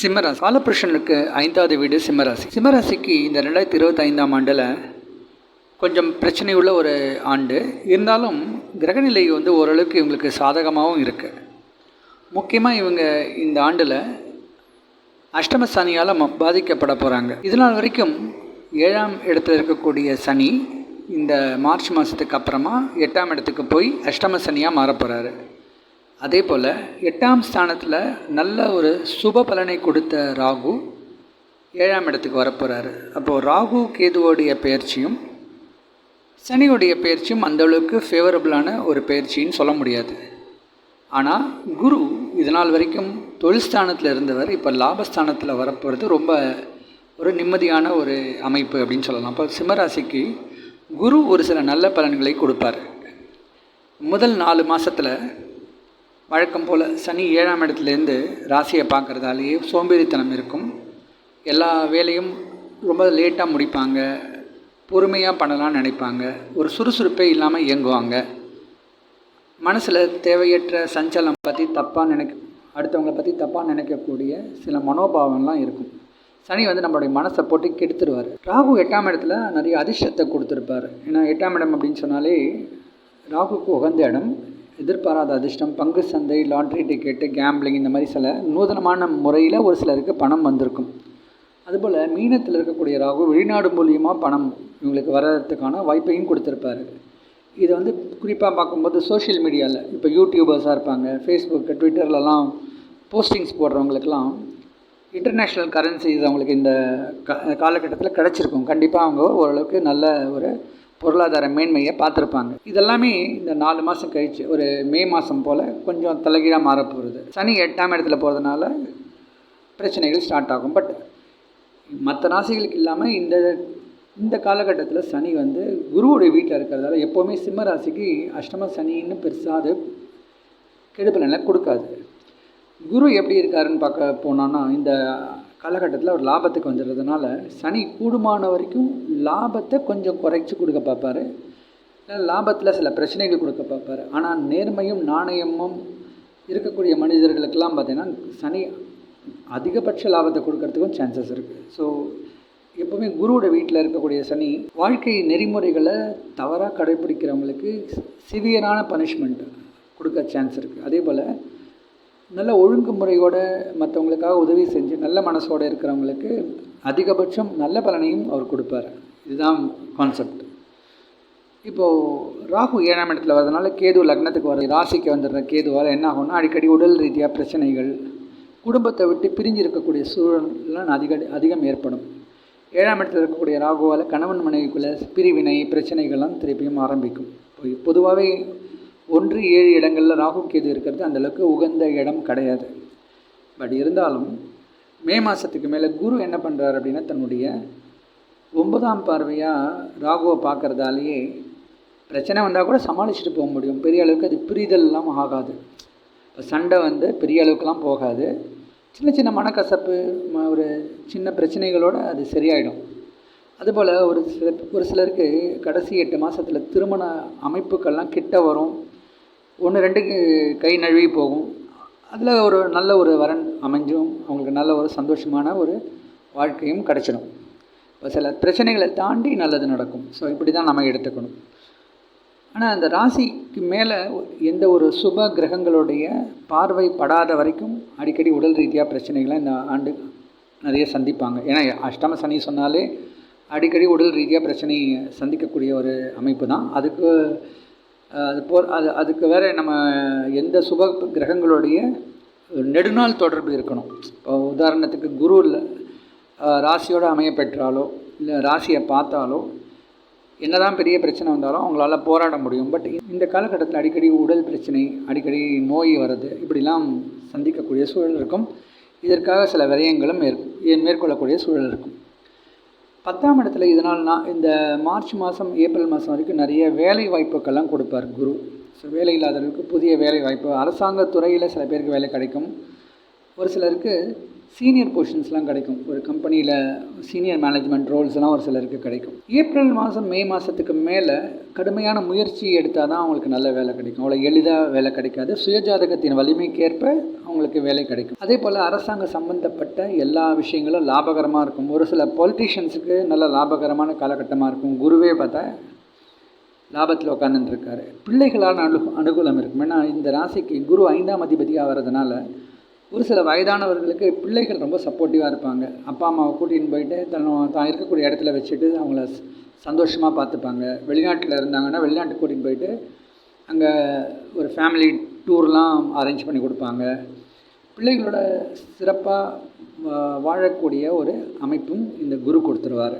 சிம்மராசி காலபுருஷனுக்கு 5வது வீடு சிம்மராசி. சிம்மராசிக்கு இந்த 2025ஆம் ஆண்டில் கொஞ்சம் பிரச்சனை உள்ள ஒரு ஆண்டு இருந்தாலும் கிரகநிலை ஓரளவுக்கு இவங்களுக்கு சாதகமாகவும் இருக்குது. முக்கியமாக இவங்க இந்த ஆண்டில் அஷ்டம சனியால் பாதிக்கப்பட போகிறாங்க. இதனால் வரைக்கும் 7ஆம் இடத்துல இருக்கக்கூடிய சனி இந்த மார்ச் மாதத்துக்கு அப்புறமா 8ஆம் இடத்துக்கு போய் அஷ்டம சனியாக மாறப்போகிறாரு. அதே போல் 8ஆம் ஸ்தானத்தில் நல்ல ஒரு சுப பலனை கொடுத்த ராகு 7ஆம் இடத்துக்கு வரப்போகிறாரு. அப்போது ராகு கேதுவோடைய பயிற்சியும் சனியோடைய பயிற்சியும் அந்தளவுக்கு ஃபேவரபுளான ஒரு பயிற்சின்னு சொல்ல முடியாது. ஆனால் குரு இதனால் வரைக்கும் தொழில் ஸ்தானத்தில் இருந்தவர் இப்போ லாபஸ்தானத்தில் வரப்போகிறது ரொம்ப ஒரு நிம்மதியான ஒரு அமைப்பு அப்படின்னு சொல்லலாம். அப்போ சிம்மராசிக்கு குரு ஒரு சில நல்ல பலன்களை கொடுப்பார். முதல் 4 மாதத்தில் வழக்கம் போல் சனி 7ஆம் இடத்துலேருந்து ராசியை பார்க்குறதாலேயே சோம்பேறித்தனம் இருக்கும். எல்லா வேலையும் ரொம்ப லேட்டாக முடிப்பாங்க, பொறுமையாக பண்ணலான்னு நினைப்பாங்க, ஒரு சுறுசுறுப்பே இல்லாமல் இயங்குவாங்க. மனசில் தேவையற்ற சஞ்சலம் பற்றி அடுத்தவங்களை பற்றி தப்பாக நினைக்கக்கூடிய சில மனோபாவம்லாம் இருக்கும். சனி நம்மளுடைய மனசை போட்டு கெடுத்துருவார். ராகு 8ஆம் இடத்துல நிறைய அதிர்ஷ்டத்தை கொடுத்துருப்பார். ஏன்னா 8ஆம் இடம் அப்படின்னு சொன்னாலே ராகுக்கு உகந்த இடம். எதிர்பாராத அதிர்ஷ்டம், பங்கு சந்தை, லாட்ரி டிக்கெட்டு, கேம்பிளிங், இந்த மாதிரி சில நூதனமான முறையில் ஒரு சிலருக்கு பணம் வந்திருக்கும். அதுபோல் மீனத்தில் இருக்கக்கூடிய ராகு வெளிநாடு மூலியமாக பணம் இவங்களுக்கு வர்றதுக்கான வாய்ப்பையும் கொடுத்துருப்பார். இதை குறிப்பாக பார்க்கும்போது சோஷியல் மீடியாவில் இப்போ யூடியூபர்ஸாக இருப்பாங்க, ஃபேஸ்புக்கு, ட்விட்டர்லலாம் போஸ்டிங்ஸ் போடுறவங்களுக்கெல்லாம் இன்டர்நேஷ்னல் கரன்சிஸ் அவங்களுக்கு இந்த காலகட்டத்தில் கிடச்சிருக்கும். கண்டிப்பாக அவங்க ஓரளவுக்கு நல்ல ஒரு பொருளாதார மேன்மையை பார்த்துருப்பாங்க. இதெல்லாமே இந்த 4 மாதம் கழித்து ஒரு மே மாதம் போல் கொஞ்சம் தலைகீழாக மாறப்போகிறது. சனி 8ஆம் இடத்துல போகிறதுனால பிரச்சனைகள் ஸ்டார்ட் ஆகும். பட் மற்ற ராசிகளுக்கு இல்லாமல் இந்த காலகட்டத்தில் சனி குருவுடைய வீட்டில் இருக்கிறதால எப்போவுமே சிம்ம ராசிக்கு அஷ்டம சனின்னு பெருசாக அது கெடுபலனை கொடுக்காது. குரு எப்படி இருக்காருன்னு பார்க்க போனோன்னா இந்த காலகட்டத்தில் ஒரு லாபத்துக்கு வந்துடுறதுனால சனி கூடுமான வரைக்கும் லாபத்தை கொஞ்சம் குறைச்சி கொடுக்க பார்ப்பார். லாபத்தில் சில பிரச்சனைகள் கொடுக்க பார்ப்பார். ஆனால் நேர்மையும் நாணயமும் இருக்கக்கூடிய மனிதர்களுக்கெல்லாம் பார்த்திங்கன்னா சனி அதிகபட்ச லாபத்தை கொடுக்கறதுக்கும் சான்சஸ் இருக்குது. ஸோ எப்போவுமே குருவோட வீட்டில் இருக்கக்கூடிய சனி வாழ்க்கை நெறிமுறைகளை தவறாக கடைப்பிடிக்கிறவங்களுக்கு சிவியரான பனிஷ்மெண்ட் கொடுக்க சான்ஸ் இருக்குது. அதே போல் நல்ல ஒழுங்குமுறையோடு மற்றவங்களுக்காக உதவி செஞ்சு நல்ல மனசோடு இருக்கிறவங்களுக்கு அதிகபட்சம் நல்ல பலனையும் அவர் கொடுப்பார். இதுதான் கான்செப்ட். இப்போது ராகு 7ஆம் இடத்துல வரதுனால கேது லக்னத்துக்கு வர ராசிக்கு வந்துடுற கேதுவால் என்ன ஆகும்னா அடிக்கடி உடல் ரீதியாக பிரச்சனைகள், குடும்பத்தை விட்டு பிரிஞ்சு இருக்கக்கூடிய சூழல்லாம் அதிகம் ஏற்படும். 7ஆம் இடத்துல இருக்கக்கூடிய ராகுவால் கணவன் மனைவிக்குள்ள பிரிவினை பிரச்சனைகள்லாம் திருப்பியும் ஆரம்பிக்கும். பொதுவாகவே 1-7 இடங்களில் ராகு கேது இருக்கிறது அந்தளவுக்கு உகந்த இடம் கிடையாது. பட் இருந்தாலும் மே மாதத்துக்கு மேலே குரு என்ன பண்ணுறாரு அப்படின்னா தன்னுடைய 9ஆம் பார்வையாக ராகுவை பார்க்குறதாலேயே பிரச்சனை வந்தால் கூட சமாளிச்சுட்டு போக முடியும். பெரிய அளவுக்கு அது பிரிதல்லாம் ஆகாது. இப்போ சண்டை பெரிய அளவுக்குலாம் போகாது. சின்ன சின்ன மனக்கசப்பு, ஒரு சின்ன பிரச்சனைகளோடு அது சரியாயிடும். அதுபோல் ஒரு சிலருக்கு கடைசி 8 மாதத்தில் திருமண அமைப்புக்கள்லாம் கிட்ட வரும். 1-2 கை நழுவி போகும். அதில் ஒரு நல்ல ஒரு வரன் அமைஞ்சும் அவங்களுக்கு நல்ல ஒரு சந்தோஷமான ஒரு வாழ்க்கையும் கிடச்சிடும். இப்போ சில பிரச்சனைகளை தாண்டி நல்லது நடக்கும். ஸோ இப்படி தான் நம்ம எடுத்துக்கணும். ஆனால் அந்த ராசிக்கு மேலே எந்த ஒரு சுப கிரகங்களுடைய பார்வை படாத வரைக்கும் அடிக்கடி உடல் ரீதியாக பிரச்சனைகளை இந்த ஆண்டு நிறைய சந்திப்பாங்க. ஏன்னா அஷ்டம சனி சொன்னாலே அடிக்கடி உடல் ரீதியாக பிரச்சனை சந்திக்கக்கூடிய ஒரு அமைப்பு தான். அதுக்கு வேறு நம்ம எந்த சுப கிரகங்களுடைய நெடுநாள் தொடர்பு இருக்கணும். இப்போ உதாரணத்துக்கு குரு ராசியோடு அமைய பெற்றாலோ இல்லை ராசியை பார்த்தாலோ என்னதான் பெரிய பிரச்சனை வந்தாலும் அவங்களால போராட முடியும். பட் இந்த காலகட்டத்தில் அடிக்கடி உடல் பிரச்சனை, அடிக்கடி நோய் வர்றது, இப்படிலாம் சந்திக்கக்கூடிய சூழல் இருக்கும். இதற்காக சில விரயங்களும் மேற்கொள்ளக்கூடிய சூழல் இருக்கும். 10ஆம் இடத்துல இதனால் இந்த மார்ச் மாதம் ஏப்ரல் மாதம் வரைக்கும் நிறைய வேலை வாய்ப்புக்கெல்லாம் கொடுப்பார் குரு. ஸோ வேலை இல்லாதவர்களுக்கு புதிய வேலை வாய்ப்பு, அரசாங்க துறையில் சில பேருக்கு வேலை கிடைக்கும். ஒரு சிலருக்கு சீனியர் பொசிஷன்ஸ்லாம் கிடைக்கும். ஒரு கம்பெனியில் சீனியர் மேனேஜ்மெண்ட் ரோல்ஸ்லாம் ஒரு சிலருக்கு கிடைக்கும். ஏப்ரல் மாதம் மே மாதத்துக்கு மேலே கடுமையான முயற்சி எடுத்தால் தான் அவங்களுக்கு நல்ல வேலை கிடைக்கும். அவ்வளோ எளிதாக வேலை கிடைக்காது. சுயஜாதகத்தின் வலிமைக்கேற்ப அவங்களுக்கு வேலை கிடைக்கும். அதே போல் அரசாங்க சம்மந்தப்பட்ட எல்லா விஷயங்களும் லாபகரமாக இருக்கும். ஒரு சில பொலிட்டீஷியன்ஸுக்கு நல்ல லாபகரமான காலகட்டமாக இருக்கும். குருவே பார்த்தா லாபத்தில் உட்காந்துட்டுருக்காரு. பிள்ளைகளால் அனுகூலம் இருக்கும். ஏன்னா இந்த ராசிக்கு குரு 5ஆம் அதிபதியாக வர்றதுனால ஒரு சில வயதானவர்களுக்கு பிள்ளைகள் ரொம்ப சப்போர்ட்டிவாக இருப்பாங்க. அப்பா அம்மாவை கூட்டிகிட்டு போயிட்டு தான் இருக்கக்கூடிய இடத்துல வச்சுட்டு அவங்கள சந்தோஷமாக பார்த்துப்பாங்க. வெளிநாட்டில் இருந்தாங்கன்னா வெளிநாட்டுக்கு கூட்டிகிட்டு போயிட்டு அங்கே ஒரு ஃபேமிலி டூர்லாம் அரேஞ்ச் பண்ணி கொடுப்பாங்க. பிள்ளைகளோட சிறப்பாக வாழக்கூடிய ஒரு அமைப்பும் இந்த குரு கொடுத்துருவார்.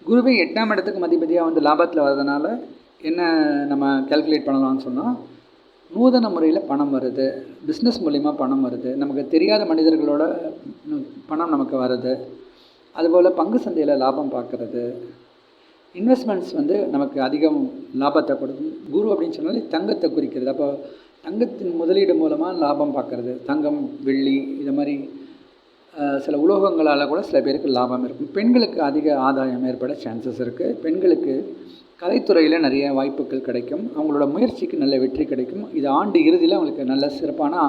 குருவே 8ஆம் இடத்துக்கு அதிபதியாக வந்து லாபத்தில் வர்றதுனால என்ன நம்ம கேல்குலேட் பண்ணலாம்னு சொன்னால், நூதன முறையில் பணம் வருது, பிஸ்னஸ் மூலிமா பணம் வருது, நமக்கு தெரியாத மனிதர்களோட பணம் நமக்கு வருது, அதுபோல் பங்கு சந்தையில் லாபம் பார்க்குறது, இன்வெஸ்ட்மெண்ட்ஸ் வந்து நமக்கு அதிகம் லாபத்தை கொடுக்கும். குரு அப்படின்னு சொன்னாலே தங்கத்தை குறிக்கிறது. அப்போ தங்கத்தின் முதலீடு மூலமாக லாபம் பார்க்குறது, தங்கம், வெள்ளி, இது மாதிரி சில உலோகங்களால் கூட சில பேருக்கு லாபம் இருக்கும். பெண்களுக்கு அதிக ஆதாயம் ஏற்பட சான்சஸ் இருக்குது. பெண்களுக்கு கலைத்துறையில் நிறைய வாய்ப்புகள் கிடைக்கும். அவங்களோட முயற்சிக்கு நல்ல வெற்றி கிடைக்கும். இது ஆண்டு இறுதியில் அவங்களுக்கு நல்ல சிறப்பான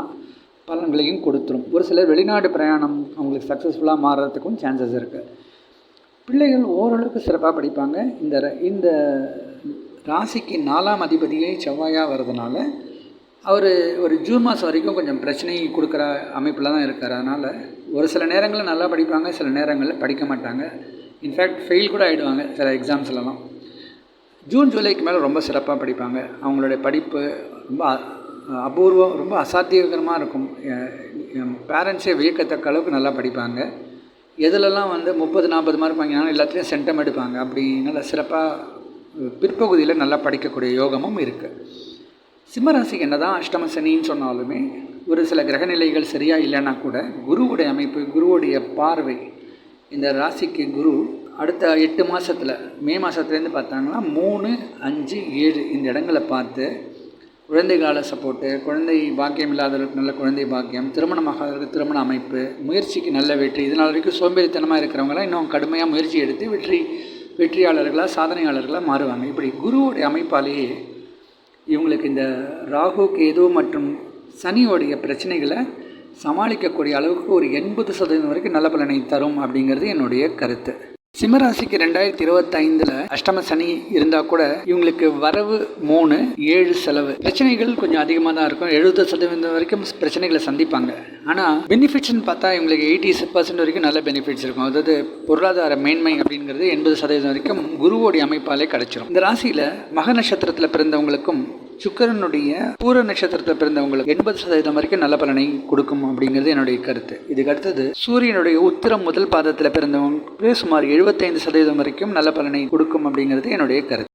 பலன்களையும் கொடுத்துரும். ஒரு சிலர் வெளிநாடு பிரயாணம் அவங்களுக்கு சக்ஸஸ்ஃபுல்லாக மாறுறதுக்கும் சான்சஸ் இருக்குது. பிள்ளைகள் ஓரளவுக்கு சிறப்பாக படிப்பாங்க. இந்த ராசிக்கு 4ஆம் அதிபதியே செவ்வாயாக வர்றதுனால அவர் ஒரு ஜூன் மாதம் வரைக்கும் கொஞ்சம் பிரச்சனை கொடுக்குற அமைப்பில் தான் இருக்கார். அதனால் ஒரு சில நேரங்களில் நல்லா படிப்பாங்க, சில நேரங்களில் படிக்க மாட்டாங்க. இன்ஃபேக்ட் ஃபெயில் கூட ஆகிடுவாங்க சில எக்ஸாம்ஸ்லலாம். ஜூன் ஜூலைக்கு மேலே ரொம்ப சிறப்பாக படிப்பாங்க. அவங்களுடைய படிப்பு ரொம்ப அபூர்வம், ரொம்ப அசாத்தியகரமாக இருக்கும். பேரண்ட்ஸே வியக்கத்தக்க அளவுக்கு நல்லா படிப்பாங்க. எதுலெல்லாம் வந்து 30-40 மார்க் வாங்கினாலும் எல்லாத்துலேயும் சென்டம் எடுப்பாங்க. அப்படி நல்லா சிறப்பாக பிற்பகுதியில் நல்லா படிக்கக்கூடிய யோகமும் இருக்குது. சிம்மராசிக்கு என்ன தான் அஷ்டம சனின்னு சொன்னாலுமே ஒரு சில கிரகநிலைகள் சரியாக இல்லைன்னா கூட குருவுடைய அமைப்பு, குருவுடைய பார்வை, இந்த ராசிக்கு குரு அடுத்த 8 மாதத்தில் மே மாதத்துலேருந்து பார்த்தாங்கன்னா 3, 5, 7 இந்த இடங்களை பார்த்து குழந்தைகால சப்போர்ட்டு, குழந்தை பாக்கியம் இல்லாதவர்களுக்கு நல்ல குழந்தை பாக்கியம், திருமணமாகாதவர்களுக்கு திருமண அமைப்பு, முயற்சிக்கு நல்ல வெற்றி. இதனால் வரைக்கும் சோம்பேறித்தனமாக இருக்கிறவங்களாம் இன்னும் கடுமையாக முயற்சி எடுத்து வெற்றியாளர்களாக சாதனையாளர்களாக மாறுவாங்க. இப்படி குருவுடைய அமைப்பாலேயே இவங்களுக்கு இந்த ராகு, கேது மற்றும் சனியோடைய பிரச்சனைகளை சமாளிக்கக்கூடிய அளவுக்கு ஒரு 80% வரைக்கும் நல்ல பலனை தரும் அப்படிங்கிறது என்னுடைய கருத்து. சிம்மராசிக்கு 2025 அஷ்டம சனி இருந்தால் கூட இவங்களுக்கு வரவு 3, 7 செலவு பிரச்சனைகள் கொஞ்சம் அதிகமாக தான் இருக்கும். 70% வரைக்கும் பிரச்சனைகளை சந்திப்பாங்க. ஆனால் பெனிஃபிட்ஸ்ன்னு பார்த்தா இவங்களுக்கு 80% வரைக்கும் நல்ல பெனிஃபிட்ஸ் இருக்கும். அதாவது பொருளாதார மேன்மை அப்படிங்கிறது 80% வரைக்கும் குருவோடைய அமைப்பாலே கிடைச்சிடும். இந்த ராசியில் மக நட்சத்திரத்தில் பிறந்தவங்களுக்கும் சுக்கிரனுடைய பூர நட்சத்திரத்தில் பிறந்தவங்களுக்கு 80% வரைக்கும் நல்ல பலனை கொடுக்கும் அப்படிங்கிறது என்னுடைய கருத்து. இதுக்கு அடுத்தது சூரியனுடைய உத்திரம் முதல் பாதத்தில் பிறந்தவங்களுக்கு சுமார் 75% வரைக்கும் நல்ல பலனை கொடுக்கும் அப்படிங்கிறது என்னுடைய கருத்து.